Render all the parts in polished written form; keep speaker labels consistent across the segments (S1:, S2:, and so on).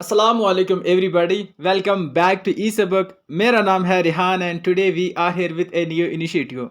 S1: Assalamu alaikum everybody. Welcome back to eSabak. मेरा नाम है Rihan and today we are here with a new initiative.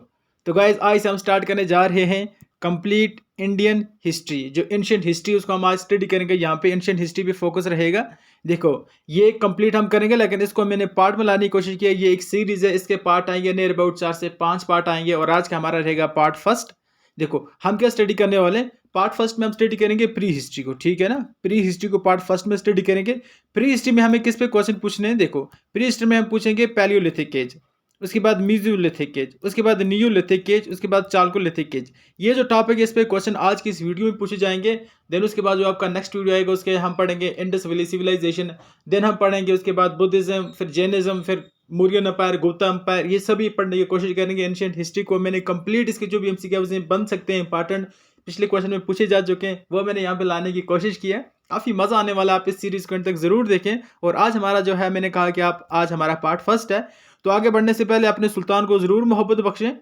S1: तो guys आज हम स्टार्ट करने जा रहे हैं कंप्लीट इंडियन हिस्ट्री. जो एंशिएंट हिस्ट्री उसको हम आज स्टडी करेंगे. यहाँ पे एंशिएंट हिस्ट्री पे फोकस रहेगा. देखो ये कंप्लीट हम करेंगे लेकिन इसको मैंने पार्ट में लाने की कोशिश की है. ये एक सीरीज है, इसके पार्ट आएंगे नियर अबाउट 4 से 5 पार्ट आएंगे और आज का हमारा रहेगा पार्ट फर्स्ट. देखो हम क्या स्टडी करने वाले हैं. पार्ट फर्स्ट में हम स्टडी करेंगे प्री हिस्ट्री को, ठीक है ना. प्री हिस्ट्री को पार्ट फर्स्ट में स्टडी करेंगे. प्री हिस्ट्री में हमें किस पे क्वेश्चन पूछने हैं. देखो प्री हिस्ट्री में हम पूछेंगे पैलियोलिथिक एज, उसके बाद मीजोलिथिक एज, उसके बाद नियोलिथिक एज, उसके बाद चालकोलिथिक एज. ये जो टॉपिक है इस पे क्वेश्चन आज की इस वीडियो में पूछे जाएंगे. देन उसके बाद जो आपका नेक्स्ट वीडियो आएगा उसके हम पढ़ेंगे इंडस वैली सिविलाइजेशन. देन हम पढ़ेंगे उसके बाद बुद्धिज्म, फिर जैनिज्म, फिर मौर्यन एम्पायर, गुप्ता एम्पायर. ये सभी पढ़ने की कोशिश करेंगे. एंशिएंट हिस्ट्री को मैंने कंप्लीट इसके जो भी एमसीक्यू बन सकते हैं इंपॉर्टेंट पिछले क्वेश्चन में पूछे जा चुके हैं वो मैंने यहाँ पे लाने की कोशिश की है. काफ़ी मज़ा आने वाला. आप इस सीरीज़ को अंत तक ज़रूर देखें. और आज हमारा जो है मैंने कहा कि आप आज हमारा पार्ट फर्स्ट है. तो आगे बढ़ने से पहले अपने सुल्तान को ज़रूर मोहब्बत बख्शें.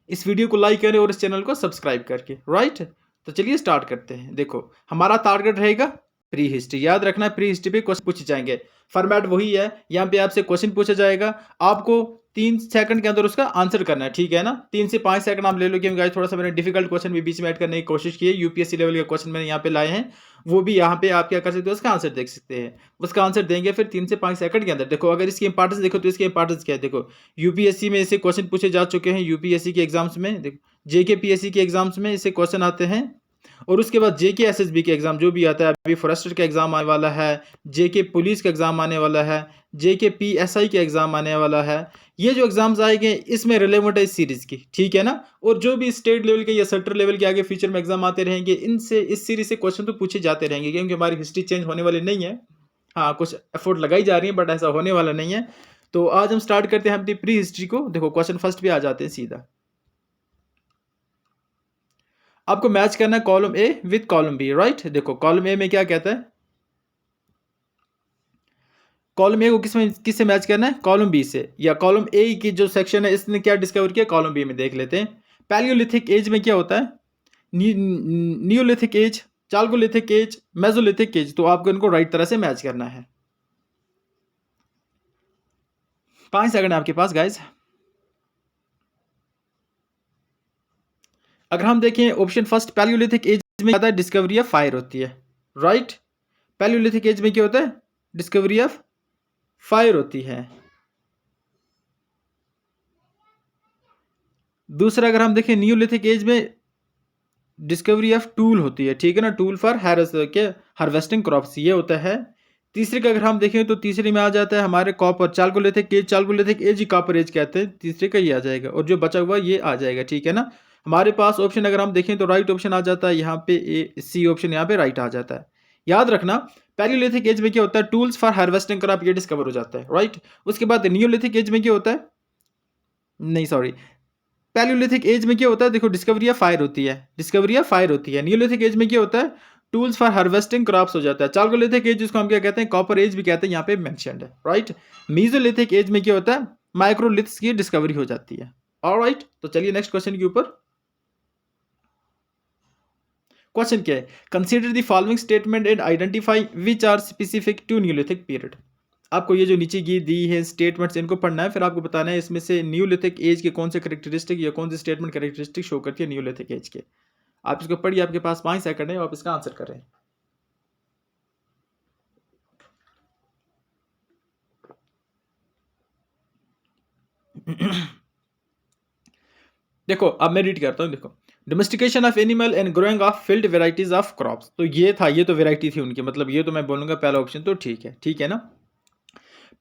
S1: इस वीडियो को लाइक करें और इस चैनल को सब्सक्राइब करके. राइट, तो चलिए स्टार्ट करते हैं. देखो हमारा टारगेट रहेगा प्री हिस्ट्री. याद रखना प्री हिस्ट्री पे क्वेश्चन पूछे जाएंगे. फॉर्मेट वही है. यहाँ पे आपसे क्वेश्चन पूछा जाएगा, आपको 3 सेकंड के अंदर उसका आंसर करना है, ठीक है ना. 3 से 5 सेकंड आप ले लो. क्योंकि थोड़ा सा मैंने डिफिकल्ट क्वेश्चन भी बीच में ऐड करने की कोशिश की है. यूपीएससी लेवल के क्वेश्चन मैंने यहाँ पे लाए हैं. वो भी यहाँ पे आप क्या कर सकते हो, उसका आंसर देख सकते हैं. उसका आंसर देंगे फिर 3 से 5 सेकंड के अंदर. देखो अगर इसकी इंपॉर्टेंस देखो तो इसकी इंपॉर्टेंस क्या है. देखो यूपीएससी में इसे क्वेश्चन पूछे जा चुके हैं. यूपीएससी के एग्जाम्स में, देखो जेके पीएससी के एग्जाम्स में इसे क्वेश्चन आते हैं. और उसके बाद जेके एसएसबी के एग्जाम जो भी आता है, अभी फॉरेस्टर का एग्जाम आने वाला है, जेके पुलिस का एग्जाम आने वाला है, जेके पीएसआई का एग्जाम आने वाला है. ये जो एग्जाम्स आएंगे इसमें रिलेवेंट है इस सीरीज की, ठीक है ना. और जो भी स्टेट लेवल के या सेंट्रल लेवल के आगे फ्यूचर में एग्जाम आते रहेंगे इनसे इस सीरीज से क्वेश्चन तो पूछे जाते रहेंगे. क्योंकि हमारी हिस्ट्री चेंज होने वाली नहीं है. हाँ कुछ एफर्ट लगाई जा रही है बट ऐसा होने वाला नहीं है. तो आज हम स्टार्ट करते हैं अपनी प्री हिस्ट्री को. देखो क्वेश्चन फर्स्ट पे आ जाते हैं सीधा. आपको मैच करना है column A with column B. Right, देखो कॉलम ए में क्या कहता है. कॉलम ए को किससे मैच करना है, कॉलम बी से. या कॉलम ए की जो सेक्शन है इसने क्या डिस्कवर किया, कॉलम बी में देख लेते हैं. पैलियोलिथिक एज में क्या होता है, Neolithic age, Chalcolithic age, Mesolithic age. तो आपको इनको राइट तरह से मैच करना है. 5 सेकंड आपके पास गाइज. अगर हम देखें ऑप्शन फर्स्ट पैलियोलिथिक एज में क्या होता है, डिस्कवरी ऑफ फायर होती है. राइट, पैलियोलिथिक एज में क्या होता है, डिस्कवरी ऑफ फायर होती है. दूसरा अगर हम देखें नियोलिथिक एज में डिस्कवरी ऑफ टूल होती है, ठीक है ना. टूल फॉर हार्वेस्टिंग क्रॉप्स ये होता है. तीसरे का अगर हम देखें तो तीसरे में आ जाता है हमारे copper. Chalcolithic age, Chalcolithic age ही कॉपर एज कहते हैं. तीसरे का ये आ जाएगा और जो बचा हुआ ये आ जाएगा, ठीक है ना. हमारे पास ऑप्शन अगर हम देखें तो राइट ऑप्शन आ जाता है यहाँ पे ए, सी ऑप्शन यहाँ पे राइट आ जाता है. याद रखना पैलियोलिथिक एज में क्या होता है, टूल्स फॉर हार्वेस्टिंग क्रॉप ये डिस्कवर हो जाता है. राइट, उसके बाद नियोलिथिक एज में क्या होता है, नहीं सॉरी, पैलियोलिथिक एज में क्या होता है, देखो डिस्कवरी ऑफ फायर होती है, डिस्कवरी ऑफ फायर होती है. नियोलिथिक एज में क्या होता है, टूल्स फॉर हार्वेस्टिंग क्रॉप्स हो जाता है. चालकोलिथिक एज जिसको हम क्या कहते हैं, कॉपर एज भी कहते हैं, यहाँ पे मेंशन्ड है. राइट, मीजोलिथिक एज में क्या होता है, माइक्रोलिथ्स की डिस्कवरी हो जाती है. ऑलराइट, तो चलिए नेक्स्ट क्वेश्चन के ऊपर. क्वेश्चन क्या है, consider the following statement and identify which are specific to Neolithic period. आपको ये जो नीचे की दी है स्टेटमेंट्स इनको पढ़ना है. फिर आपको बताना है इसमें से न्यूलिथिक एज के कौन से कैरेक्टरिस्टिक या कौन सी स्टेटमेंट कैरेक्टरिस्टिक शो करती है न्यूलिथिक एज के. आप इसको पढ़िए, आपके पास 5 सेकंड है, आप इसका आंसर करें. देखो अब मैं रीड करता हूँ. देखो domestication of animal and growing of field varieties of crops. तो ये था, ये तो वेराइटी थी उनकी, मतलब ये तो मैं बोलूंगा पहला ऑप्शन तो ठीक है, ठीक है ना.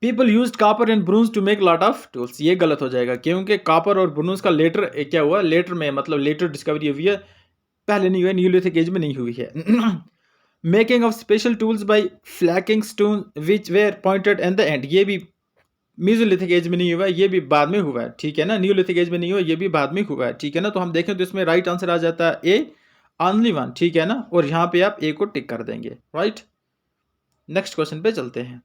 S1: People use copper and bronze to make lot of tools. ये गलत हो जाएगा क्योंकि कॉपर और ब्रोंज का लेटर क्या हुआ, लेटर में मतलब लेटर डिस्कवरी हुई है, पहले नहीं हुई है, न्यूलिथिक एज में नहीं हुई है. Making of special tools by flaking stone which were pointed and the end. ये भी मीजोलिथिक एज में नहीं हुआ है, ये भी बाद में हुआ है, ठीक है ना. न्यूलिथिक एज में नहीं हुआ, ये भी बाद में हुआ है, ठीक है ना. तो हम देखें तो इसमें राइट आंसर आ जाता है ए, ओनली वन, ठीक है ना. और यहाँ पे आप ए को टिक कर देंगे. राइट, नेक्स्ट क्वेश्चन पे चलते हैं.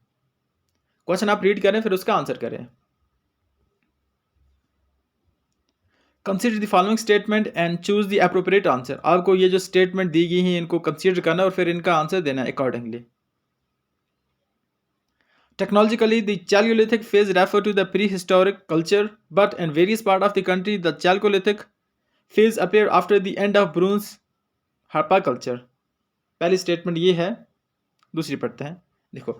S1: क्वेश्चन आप रीड करें फिर उसका आंसर करें. Consider the following statement and choose the appropriate answer. आपको ये जो स्टेटमेंट दी गई है इनको कंसीडर करना और फिर इनका आंसर देना accordingly. Technologically, the Chalcolithic phase refer to the prehistoric culture, but in various parts of the country, the Chalcolithic phase appeared after the end of Bronze Harappa culture. पहली statement ये है, दूसरी पढ़ते हैं। देखो,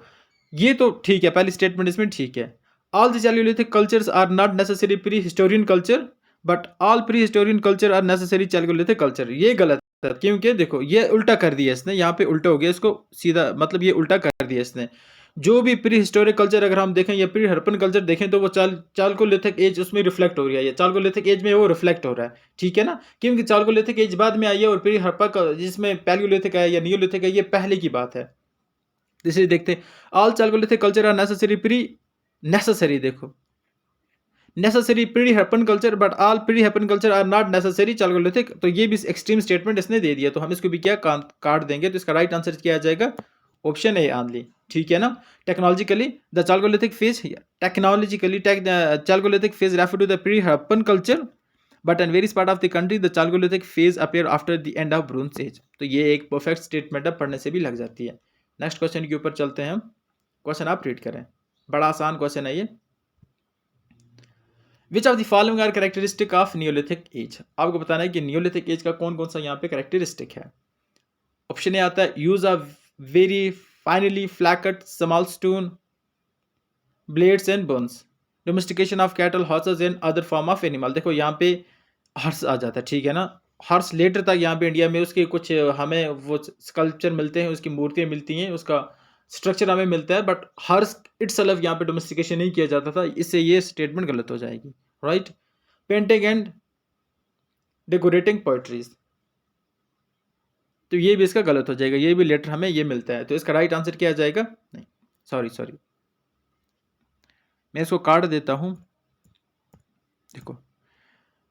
S1: ये तो ठीक है, पहली स्टेटमेंट इसमें ठीक है। All the chalcolithic cultures are not necessary pre historian culture, but all pre historian culture are necessary chalcolithic culture. ये गलत है, क्योंकि देखो ये उल्टा कर दिया इसने, यहाँ पे उल्टा हो गया, इसको सीधा मतलब ये उल्टा कर दिया इसने। जो भी प्री हिस्टोरिक कल्चर अगर हम देखें या प्री हड़प्पन कल्चर देखें तो वो चालकोलिथिक एज उसमें रिफ्लेक्ट हो रही है, चालकोलिथिक एज में वो रिफ्लेक्ट हो रहा है, ठीक है ना, क्योंकि चालकोलिथिक एज बाद में आई है और प्री हड़प्पा जिसमें पैलियोलिथिक है या नियोलिथिक है, ये पहले की बात है। इसलिए देखते हैं, all chalcolithic culture are necessary pre, necessary देखो, necessary pre Harappan culture, but all pre Harappan culture are not necessary chalcolithic. तो ये भी एक्सट्रीम स्टेटमेंट इसने दे दिया, तो हम इसको भी क्या काट देंगे, तो इसका राइट आंसर क्या आ जाएगा, ऑप्शन ए ऑनली, ठीक है ना। Technologically the chalcolithic phase, technologically chalcolithic phase refer to the pre Harappan culture, but in various part of the country the chalcolithic phase appear after the end of bronze age. तो ये एक perfect statement है, पढ़ने से भी लग जाती है। नेक्स्ट क्वेश्चन के ऊपर चलते हैं हम। क्वेश्चन आप रीड करें, बड़ा आसान क्वेश्चन है ये। Which of the following are characteristic of neolithic age. आपको बताना है कि नियोलिथिक एज का कौन कौन सा यहाँ पे कैरेक्टरिस्टिक है। ऑप्शन ए आता है use of very finely flaked small stone blades and bones, domestication of cattle horses and other form of animal. देखो यहाँ पे हॉर्स आ जाता है, ठीक है ना। हॉर्स लेटर तक यहाँ पे इंडिया में उसके कुछ हमें वो स्कल्पचर मिलते हैं, उसकी मूर्तियाँ मिलती हैं, उसका स्ट्रक्चर हमें मिलता है, बट हॉर्स इटसेल्फ यहाँ पे डोमेस्टिकेशन नहीं किया जाता था, इससे ये स्टेटमेंट गलत हो जाएगी, right. Painting and decorating poetries, तो ये भी इसका गलत हो जाएगा, ये भी लेटर हमें ये मिलता है, तो इसका राइट आंसर क्या आ जाएगा, नहीं सॉरी मैं इसको काट देता हूं। देखो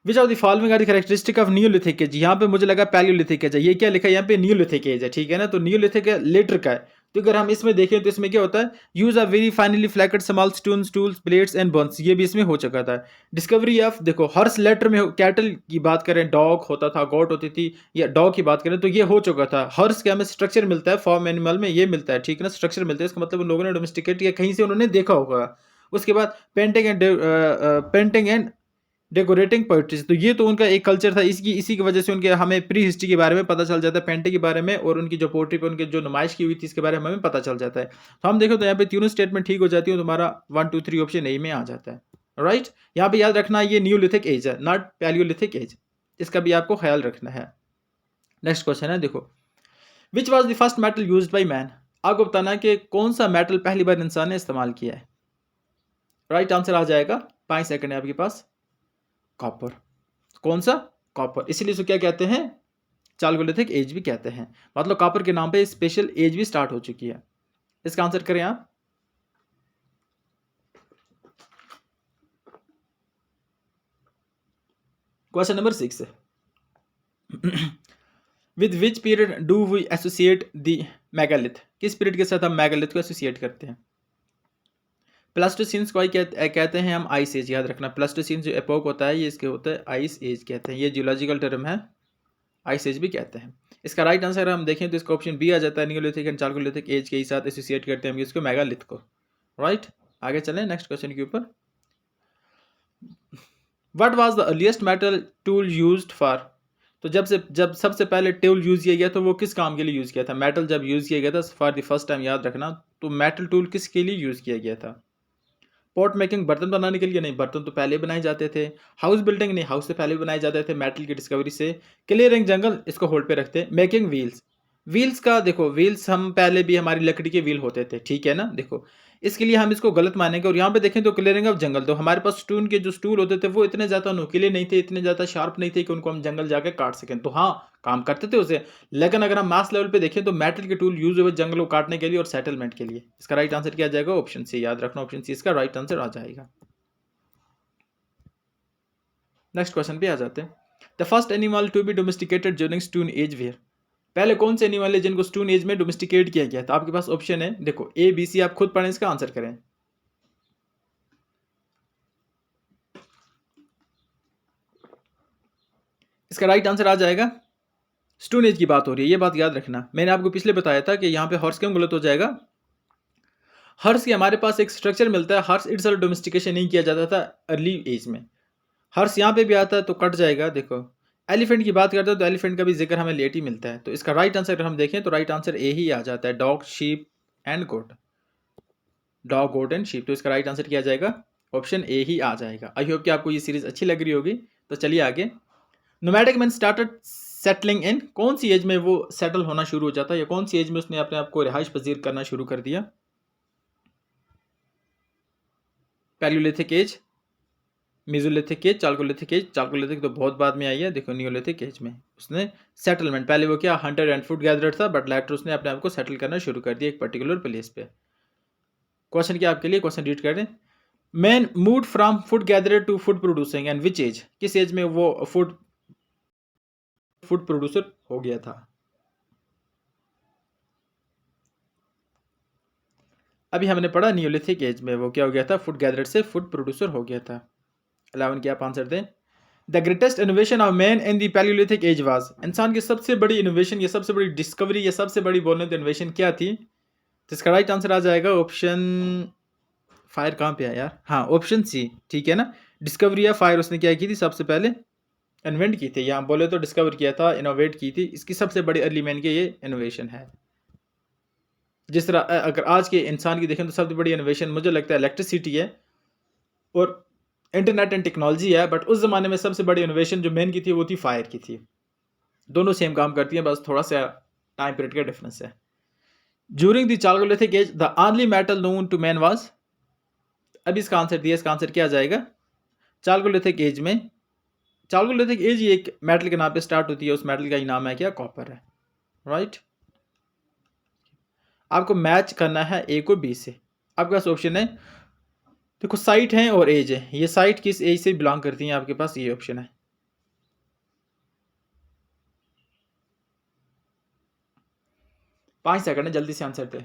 S1: which of the following are the characteristic of neolithic age, यहाँ पे मुझे लगा पैलियोलिथिक एज है, ये क्या लिखा है यहाँ पे, नियोलिथिक एज है, ठीक है ना। तो नियोलिथिक लेटर का है, तो अगर हम इसमें देखें तो इसमें क्या होता है, use of very finely flaked small stones tools plates and bones, ये भी इसमें हो चुका था। डिस्कवरी ऑफ, देखो हॉर्स लेटर में कैटल की बात करें, डॉग होता था, गोट होती थी, या डॉग की बात करें तो ये हो चुका था। हॉर्स के हमें स्ट्रक्चर मिलता है, फॉर्म एनिमल में ये मिलता है, ठीक है ना, स्ट्रक्चर मिलता है, इसका मतलब उन लोगों ने डोमेस्टिकेट या कहीं से उन्होंने देखा होगा। उसके बाद पेंटिंग एंड डेकोरेटिंग पोइट्रीज, तो ये तो उनका एक कल्चर था, इसी की वजह से उनके हमें प्री हिस्ट्री के बारे में पता चल जाता है, पेंटिंग के बारे में, और उनकी जो पोइट्री पे उनके जो नुमाइश की हुई थी इसके बारे में हमें पता चल जाता है। तो हम देखो तो यहाँ पे तीनों स्टेटमेंट ठीक हो जाती है, तुम्हारा 1 2 3 ऑप्शन ए में आ जाता है, राइट। यहाँ पे याद रखना ये न्यूलिथिक एज है, नॉट पैलियोलिथिक एज, इसका भी आपको ख्याल रखना है। नेक्स्ट क्वेश्चन है, देखो which was the first metal use by man. आपको बताना है कि कौन सा मेटल पहली बार इंसान ने इस्तेमाल किया है। राइट आंसर आ जाएगा, 5 सेकंड है आपके पास, कॉपर। कौन सा, कॉपर, इसीलिए इसको क्या कहते हैं, चालकोलिथिक एज भी कहते हैं, मतलब कॉपर के नाम पे स्पेशल एज भी स्टार्ट हो चुकी है। इसका आंसर करें आप। Question number 6 with which period do we associate the megalith, किस पीरियड के साथ हम मेगालिथ को एसोसिएट करते हैं। प्लास्टोसीन को कहते हैं हम आइस एज, याद रखना प्लास्टोसीन जो एपोक होता है ये इसके होता है आइस एज कहते हैं, ये जियोलॉजिकल टर्म है, आइस एज भी कहते हैं। इसका राइट आंसर हम देखें तो इसका ऑप्शन बी आ जाता है, नियोलिथिक एंड चालकोलिथिक एज के साथ एसोसिएट करते हैं हम इसको, मेगालिथ को, राइट। आगे चलें नेक्स्ट क्वेश्चन के ऊपर। What was the earliest metal tool used for, तो जब सबसे पहले टूल यूज किया गया तो वो किस काम के लिए यूज किया था, मेटल जब यूज किया गया था फॉर द फर्स्ट टाइम, याद रखना, तो मेटल टूल किसके लिए यूज किया गया था। पॉट मेकिंग, बर्तन बनाने के लिए नहीं, बर्तन तो पहले बनाए जाते थे। हाउस बिल्डिंग नहीं, हाउस से पहले बनाए जाते थे मेटल की डिस्कवरी से। क्लियरिंग जंगल, इसको होल्ड पे रखते हैं। मेकिंग व्हील्स, व्हील्स का देखो, व्हील्स हम पहले भी हमारी लकड़ी के व्हील होते थे, ठीक है ना। देखो इसके लिए हम इसको गलत मानेंगे, और यहाँ पे देखें तो क्लियरिंग ऑफ जंगल, तो हमारे पास स्टून के जो स्टूल होते थे वो इतने ज़्यादा नुकीले नहीं थे, इतने ज़्यादा शार्प नहीं थे कि उनको हम जंगल जाके काट सकें, तो हाँ काम करते थे उसे, लेकिन अगर हम मास लेवल पे देखें तो मेटल के टूल यूज हुए जंगल को काटने के लिए और सेटलमेंट के लिए। इसका राइट आंसर क्या आ जाएगा, ऑप्शन सी, याद रखना ऑप्शन सी इसका राइट आंसर आ जाएगा। नेक्स्ट क्वेश्चन पे आ जाते हैं। The first animal to be domesticated during stone age were, पहले कौन से एनिमल है जिनको स्टोन एज में डोमेस्टिकेट किया गया था। आपके पास ऑप्शन है, देखो ए बी सी, आप खुद पढ़ें, इसका आंसर करें। इसका राइट आंसर आ जाएगा, स्टोन एज की बात हो रही है, ये बात याद रखना। मैंने आपको पिछले बताया था कि यहाँ पे हॉर्स क्यों गलत हो जाएगा, हर्स की हमारे पास एक स्ट्रक्चर मिलता है, हर्स इट्सल्फ डोमेस्टिकेशन नहीं किया जाता था अर्ली एज में। हर्स यहाँ पे भी आता है तो कट जाएगा। देखो एलिफेंट की बात करते हैं तो एलिफेंट का भी जिक्र हमें लेट ही मिलता है, तो इसका राइट आंसर अगर हम देखें तो राइट आंसर ए ही आ जाता है, dog sheep and goat. Dog goat and sheep, तो इसका राइट आंसर क्या जाएगा, ऑप्शन ए ही आ जाएगा। आई होप कि आपको ये सीरीज अच्छी लग रही होगी। तो चलिए आगे। Nomadic man started settling in, कौन सी एज में वो सेटल होना शुरू हो जाता है, या कौन सी एज में उसने अपने आप को रिहाइश पजीर करना शुरू कर दिया। Palaeolithic age, Mesolithic age, chalcolithic age. Chalcolithic तो बहुत बाद में आई है। देखो नियोलिथिक एज में उसने सेटलमेंट, पहले वो क्या हंटर एंड फूड गैदरर था, बट लेटर उसने अपने आप को सेटल करना शुरू कर दिया एक पर्टिकुलर प्लेस पे। क्वेश्चन क्या आपके लिए, क्वेश्चन रीड करें। Man move from food gatherer to food producing and which age, किस एज में वो फूड प्रोड्यूसर हो गया था। अभी हमने पढ़ा नियोलिथिक एज में वो क्या हो गया था, फूड गैदरर से फूड प्रोड्यूसर हो गया था। 11 की आप आंसर दें। The greatest innovation of man in the palaeolithic age was, इंसान की सबसे बड़ी इनोवेशन या सबसे बड़ी डिस्कवरी या सबसे बड़ी बोलने तो इनोवेशन क्या थी। तो इसका राइट आंसर आ जाएगा ऑप्शन, फायर कहाँ पे है यार, हाँ ऑप्शन सी, ठीक है ना। डिस्कवरी या फायर उसने क्या की थी, सबसे पहले इन्वेंट की थी, यहाँ बोले तो डिस्कवर किया था, इनोवेट की थी। इसकी सबसे बड़ी अर्ली मैन की ये इनोवेशन है। जिस तरह अगर आज के इंसान की देखें तो सबसे बड़ी इनोवेशन मुझे लगता है इलेक्ट्रिसिटी है और इंटरनेट एंड टेक्नोलॉजी है, बट उस ज़माने में सबसे बड़ी इनोवेशन जो मैन की थी वो थी फायर की थी। दोनों सेम काम करती हैं, बस थोड़ा सा टाइम पीरियड का डिफरेंस है। During the chalcolithic age the only metal known to man was, अभी इसका आंसर दिया, इसका आंसर क्या आ जाएगा। चाल्कोलिथिक एज में, चाल्कोलिथिक एज ही एक मेटल के नाम पे स्टार्ट होती है, उस मेटल का ही नाम है क्या, कॉपर है। राइट, आपको मैच करना है ए को बी से। आपके पास ऑप्शन है, देखो साइट है और एज है, ये साइट किस एज से बिलोंग करती है, आपके पास ये ऑप्शन है। पाँच सेकंड है, जल्दी से आंसर दे।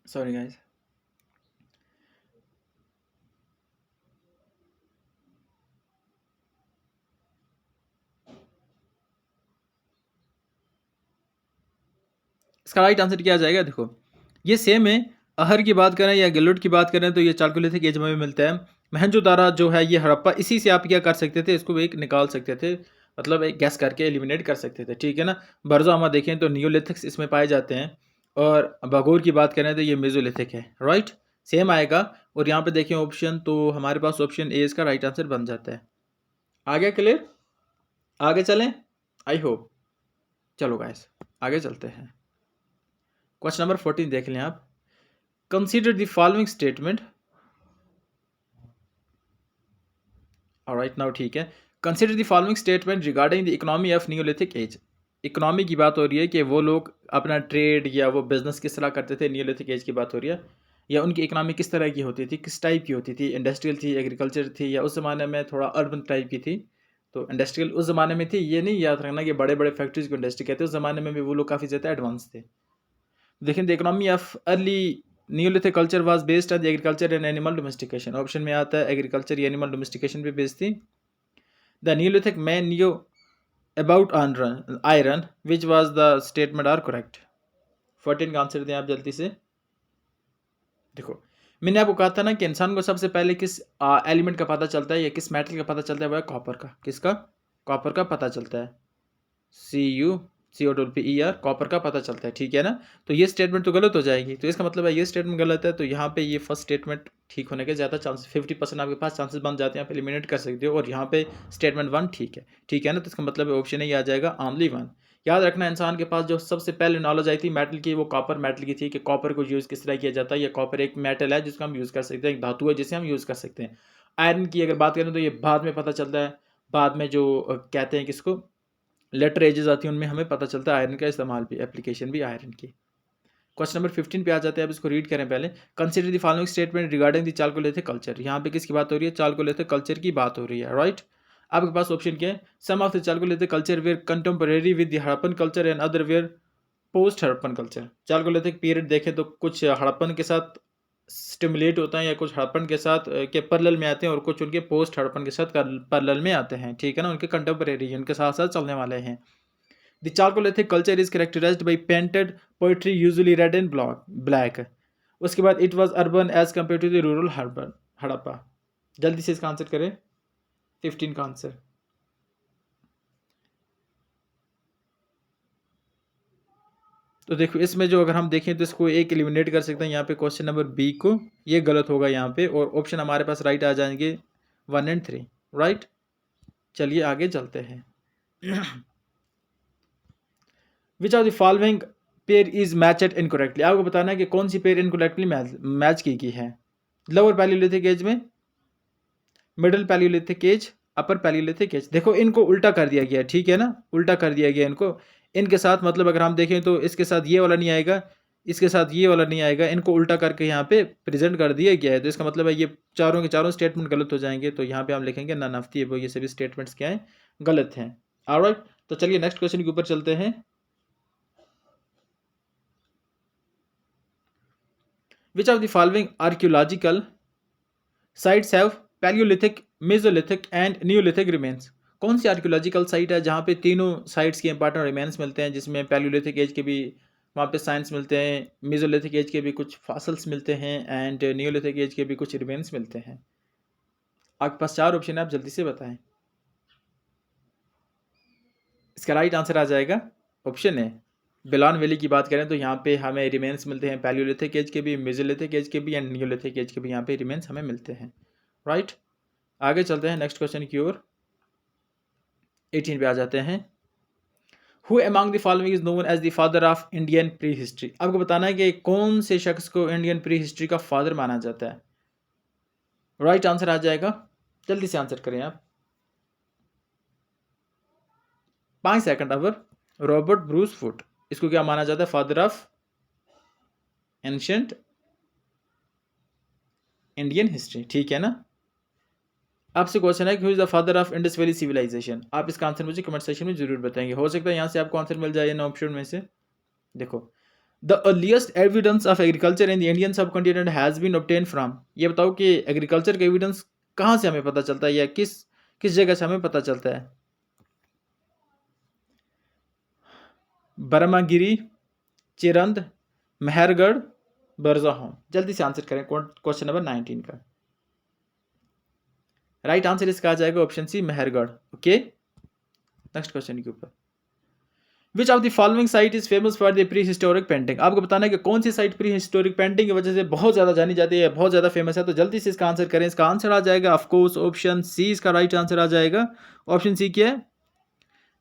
S1: Sorry guys. इसका राइट आंसर क्या आ जाएगा, देखो ये सेम है। अहर की बात करें या गिलोट की बात करें तो ये चाल्कोलिथिक एज में मिलता है। मोहनजोदारो जो है ये हड़प्पा, इसी से आप क्या कर सकते थे, इसको एक निकाल सकते थे, मतलब एक गैस करके एलिमिनेट कर सकते थे, ठीक है ना। बर्ज़ोआमा देखें तो नियोलिथिक्स इसमें पाए जाते हैं, और बागोर की बात करें तो ये मेसोलिथिक है। राइट, सेम आएगा। और यहाँ पे देखें ऑप्शन, तो हमारे पास ऑप्शन ए इसका राइट आंसर बन जाता है। आगे क्लियर, आगे चलें, आई होप। चलो गाइस आगे चलते हैं। क्वेश्चन नंबर 14 देख लें आप। Consider the following statement, alright now, ठीक है। Consider the following statement regarding the economy of neolithic age. Economy की बात हो रही है कि वो लोग अपना ट्रेड या वो बिजनेस किस तरह करते थे, नियोलिथिक एज की बात हो रही है, या उनकी इकोनॉमी किस तरह की होती थी, किस टाइप की होती थी, इंडस्ट्रियल थी, एग्रीकल्चर थी, या उस ज़माने में थोड़ा अर्बन टाइप की थी। तो इंडस्ट्रियल उस ज़माने में थी, ये नहीं याद रखना कि बड़े बड़े फैक्ट्रीज को इंडस्ट्री कहते हैं, उस ज़माने में भी वो लोग काफ़ी ज़्यादा एडवांस थे। देखें the economy of early neolithic culture was based on the agriculture and animal domestication. Option में आता है एग्रीकल्चर या एनिमल डोमेस्टिकेशन पे बेस्ड थी। The neolithic man knew about iron which was the statement are correct. 14 का answer दें आप जल्दी से। देखो मैंने आपको कहा था ना कि इंसान को सबसे पहले किस एलिमेंट का पता चलता है या किस मेटल का पता चलता है, वह है कॉपर का। किसका, कॉपर का पता चलता है। CuCO2Pe कॉपर का पता चलता है, ठीक है ना। तो ये स्टेटमेंट तो गलत हो जाएगी, तो इसका मतलब है ये स्टेटमेंट गलत है। तो यहाँ पे ये फर्स्ट स्टेटमेंट ठीक होने के ज़्यादा चांसेस, 50% आपके पास चांसेस बन जाते हैं, आप एलिमिनेट कर सकते हो। और यहाँ पे स्टेटमेंट 1 ठीक है, ठीक है ना। तो इसका मतलब ऑप्शन ही आ जाएगा ओनली 1। याद रखना इंसान के पास जो सबसे पहले नॉलेज आई थी मेटल की, वो कॉपर मेटल की थी, कि कॉपर को यूज़ किस तरह किया जाता है। या कॉपर एक मेटल है जिसको हम यूज़ कर सकते हैं, एक धातु है जिसे हम यूज़ कर सकते हैं। आयरन की अगर बात करें तो ये बाद में पता चलता है, बाद में जो कहते हैं किसको लेटर एजेस आती हैं उनमें हमें पता चलता है आयरन का इस्तेमाल भी, एप्लीकेशन भी आयरन की। क्वेश्चन नंबर 15 पे आ जाते हैं, अब इसको रीड करें पहले। Consider the following statement regarding the chalcolithic culture. यहाँ पे किसकी बात हो रही है, चाल्कोलिथिक कल्चर की बात हो रही है। राइट, आपके पास ऑप्शन क्या है। Some of the chalcolithic culture were contemporary with the Harappan culture and other were post Harappan culture. Chalcolithic period देखें तो कुछ हड़प्पन के साथ स्टिमुलेट होता है या कुछ हड़प्पन के साथ के पैरेलल में आते हैं और कुछ उनके पोस्ट हड़प्पन के साथ पैरेलल में आते हैं, ठीक है ना, उनके कंटेम्परेरी, उनके साथ साथ चलने वाले हैं। The chalcolithic culture is characterised by painted pottery usually red and black. उसके बाद it was urban age compare to the rural Harappa. जल्दी से इसका आंसर करें, 15 का आंसर। तो देखो इसमें जो अगर हम देखें तो इसको एक एलिमिनेट कर सकते हैं यहाँ पे, क्वेश्चन नंबर बी को, ये गलत होगा यहाँ पे, और ऑप्शन हमारे पास राइट आ जाएंगे 1 और 3, राइट। चलिए आगे चलते हैं। विच of the following pair is matched incorrectly. आपको बताना है कि कौन सी पेयर इनकरेक्टली मैच की है। लोअर पैलियोलिथिक एज में, middle palaeolithic age, upper palaeolithic age. देखो इनको उल्टा कर दिया गया है, ठीक है ना, उल्टा कर दिया गया इनको। इनके साथ मतलब अगर हम देखें तो इसके साथ ये वाला नहीं आएगा, इसके साथ ये वाला नहीं आएगा, इनको उल्टा करके यहाँ पे प्रेजेंट कर दिया गया है। तो इसका मतलब है ये चारों के चारों स्टेटमेंट गलत हो जाएंगे। तो यहाँ पे हम लिखेंगे नन ऑफ द अबव, ये सभी स्टेटमेंट्स क्या हैं, गलत हैं। ऑलराइट, तो चलिए नेक्स्ट क्वेश्चन के ऊपर चलते हैं। विच of the following archaeological sites have Palaeolithic, Mesolithic and Neolithic remains. कौन सी आर्कियोलॉजिकल साइट है जहाँ पे तीनों साइट्स के इंपॉर्टेंट रिमेन्स मिलते हैं, जिसमें पैलियोलिथिक एज के भी वहाँ पे साइंस मिलते हैं, मेसोलिथिक एज के भी कुछ फॉसिल्स मिलते हैं, एंड नियोलिथिक एज के भी कुछ रिमेन्स मिलते हैं। आपके पास 4 ऑप्शन है, आप जल्दी से बताएं। इसका राइट आंसर आ जाएगा ऑप्शन है। बेलान वैली की बात करें तो यहाँ पे हमें रिमेन्स मिलते हैं पैलियोलिथिक एज के भी, मेसोलिथिक एज के भी एंड नियोलिथिक एज के भी, यहाँ पे रिमेन्स हमें मिलते हैं, राइट। आगे चलते हैं नेक्स्ट क्वेश्चन की ओर। 18 पे आ जाते हैं। Who among the following is known as the father of Indian pre history. आपको बताना है कि कौन से शख्स को इंडियन प्री हिस्ट्री का फादर माना जाता है। राइट आंसर आ जाएगा, जल्दी से आंसर करें आप, 5 सेकंड। अब रॉबर्ट ब्रूस फुट, इसको क्या माना जाता है, father of ancient Indian history, ठीक है ना। आपसे क्वेश्चन है कि who is the father of Indus valley civilisation. आप इसका आंसर मुझे कमेंट सेक्शन में जरूर बताएंगे, हो सकता है यहाँ से आपको आंसर मिल जाए इन ऑप्शन में से। देखो, the earliest evidence of agriculture in the Indian subcontinent has been obtain from. ये बताओ कि एग्रीकल्चर का एविडेंस कहाँ से हमें पता चलता है, या किस जगह से हमें पता चलता है। बर्मागिरी, चिरंद, मेहरगढ़, बरजाहों। जल्दी से आंसर करें क्वेश्चन नंबर 19 का। राइट आंसर इसका आ जाएगा option C, Mehrgarh. Okay, next question के ऊपर। Which of the following site is famous for the pre historic painting. आपको बताना है कि कौन सी साइट प्री हिस्टोरिक पेंटिंग की वजह से बहुत ज्यादा जानी जाती है, बहुत ज्यादा फेमस है। तो जल्दी से इसका आंसर करें। इसका आंसर आ जाएगा ऑफकोर्स ऑप्शन सी, इसका राइट आंसर आ जाएगा। ऑप्शन सी क्या है,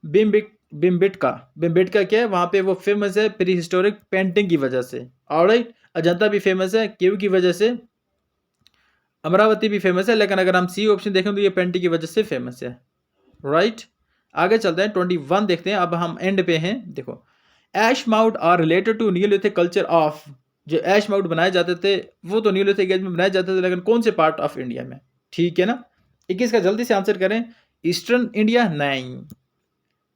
S1: बिम्बिटका। बिम्बिटका क्या है, वहां पे वो फेमस है प्री हिस्टोरिक पेंटिंग की वजह से। ऑलराइट, अजंता भी फेमस है केव की वजह से, अमरावती भी फेमस है, लेकिन अगर हम सी ऑप्शन देखें तो ये पेंटिंग की वजह से फेमस है, राइट। आगे चलते हैं, 21 देखते हैं। अब हम एंड पे हैं। देखो, ash mound are related to neolithic culture of. जो ऐश माउट बनाए जाते थे वो तो नियोलिथिक एज में बनाए जाते थे, लेकिन कौन से पार्ट ऑफ इंडिया में, ठीक है ना। 21 का जल्दी से आंसर करें। ईस्टर्न इंडिया नहीं,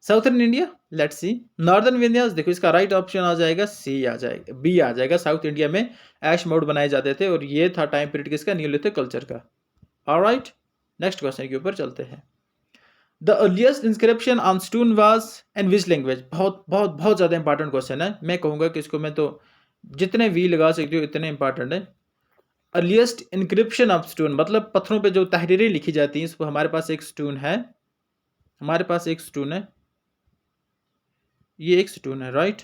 S1: southern India, let's see. Northern India, देखो इसका राइट ऑप्शन आ जाएगा सी, आ जाएगा बी, आ जाएगा। साउथ इंडिया में ऐश माउट बनाए जाते थे, और ये था टाइम पीरियड किसका, नियोलिथिक कल्चर का। ऑलराइट, नेक्स्ट क्वेश्चन के ऊपर चलते हैं। The earliest inscription on stone was in which language. बहुत बहुत बहुत ज़्यादा इंपॉर्टेंट क्वेश्चन है। मैं कहूँगा कि इसको मैं तो जितने वी लगा सकती हूँ इतने इंपॉर्टेंट है। अर्लीस्ट इंक्रिप्शन ऑफ स्टोन मतलब पत्थरों पे जो तहरीरें लिखी जाती हैं, इस पर हमारे पास एक स्टोन है, हमारे पास एक स्टोन है, ये एक स्टोन है, राइट।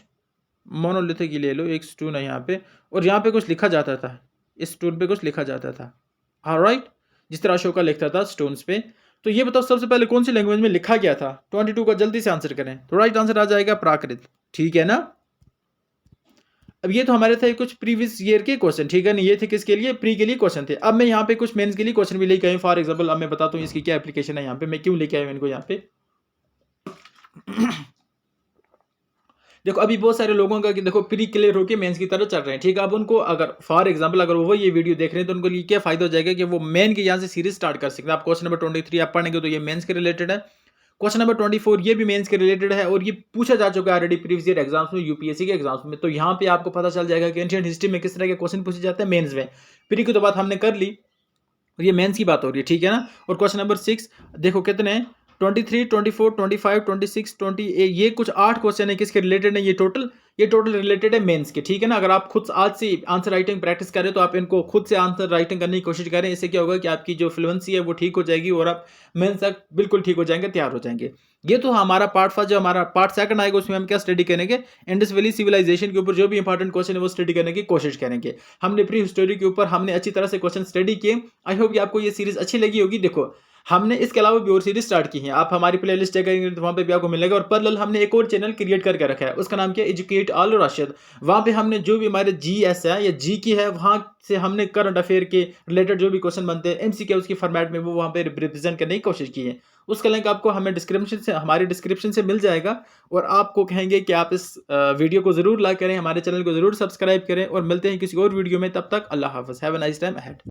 S1: मोनोलिथिक ले लो, एक स्टोन है यहाँ पे, और यहाँ पे कुछ लिखा जाता था, इस स्टोन पे कुछ लिखा जाता था, ऑलराइट, जिस तरह अशोका लिखता था स्टोन्स पे। तो ये बताओ सबसे पहले कौन सी लैंग्वेज में लिखा गया था। 22 का जल्दी से आंसर करें। तो राइट आंसर आ जाएगा प्राकृत, ठीक है ना। अब ये तो हमारे थे कुछ प्रीवियस ईयर के क्वेश्चन, ठीक है ना, ये थे किसके लिए, प्री के लिए क्वेश्चन थे। अब मैं यहाँ पे कुछ मेंस के लिए क्वेश्चन भी लेके आया हूँ। फॉर एग्जांपल अब मैं बताता हूँ इसकी क्या एप्लीकेशन है, यहाँ पे मैं क्यों लेके आया हूँ इनको यहाँ पे। देखो अभी बहुत सारे लोगों का कि देखो प्री क्लियर होकर मेंस की तरफ चल रहे हैं, ठीक है। अब उनको अगर फॉर एग्जांपल अगर वो ये वीडियो देख रहे हैं तो उनको लिए क्या फायदा हो जाएगा कि वो मेन की यहाँ से सीरीज स्टार्ट कर सकते हैं। आप क्वेश्चन नंबर 23 आप पढ़ेंगे तो ये मेंस के रिलेटेड है। क्वेश्चन नंबर 24 ये भी मेंस के रिलेटेड है और ये पूछा जा चुका है ऑलरेडी प्रीवियस ईयर एग्जाम्स में, यूपीएससी के एग्जाम्स में। तो यहाँ पे आपको पता चल जाएगा कि एंशिएंट हिस्ट्री में किस तरह के क्वेश्चन पूछे जाते हैं मेंस में। प्री की तो बात हमने कर ली, ये मेंस की बात हो रही है, ठीक है ना। और क्वेश्चन नंबर 6 देखो कितने हैं, 23, 24, 25, 26, 28, ये कुछ 8 क्वेश्चन है किसके रिलेटेड है, ये टोटल रिलेटेड है मेंस के, ठीक है ना। अगर आप खुद आज से आंसर राइटिंग प्रैक्टिस करें तो आप इनको खुद से आंसर राइटिंग करने की कोशिश करें, इससे क्या होगा कि आपकी जो फ्लुएंसी है वो ठीक हो जाएगी और आप मेंस तक बिल्कुल ठीक हो जाएंगे, तैयार हो जाएंगे। ये तो हमारा पार्ट फर्स्ट, जो हमारा पार्ट सेकंड आएगा उसमें हम क्या स्टडी करेंगे, इंडस वैली सिविलाइजेशन के ऊपर जो भी इंपॉर्टेंट क्वेश्चन है वो स्टडी करने की कोशिश करेंगे। हमने प्री हिस्टोरी के ऊपर हमने अच्छी तरह से क्वेश्चन स्टडी किए। आई होप कि आपको ये सीरीज अच्छी लगी होगी। देखो हमने इसके अलावा भी और सीरीज स्टार्ट की है, आप हमारी प्लेलिस्ट चेक करेंगे तो वहाँ पे भी आपको मिलेगा। और पैरेलल हमने एक और चैनल क्रिएट करके रखा है, उसका नाम क्या है, एजुकेट ऑल राशिद। वहाँ पे हमने जो भी हमारे जीएस है या जी की है, वहाँ से हमने करंट अफेयर के रिलेटेड जो भी क्वेश्चन बनते हैं एमसीक्यू उसकी फॉर्मेट में वो वहाँ पे रिप्रेजेंट करने की कोशिश की है। उसका लिंक आपको हमें हमारे डिस्क्रिप्शन से मिल जाएगा। और आपको कहेंगे कि आप इस वीडियो को जरूर लाइक करें, हमारे चैनल को जरूर सब्सक्राइब करें और मिलते हैं किसी और वीडियो में। तब तक अल्लाह हाफ़िज़, have a nice time ahead.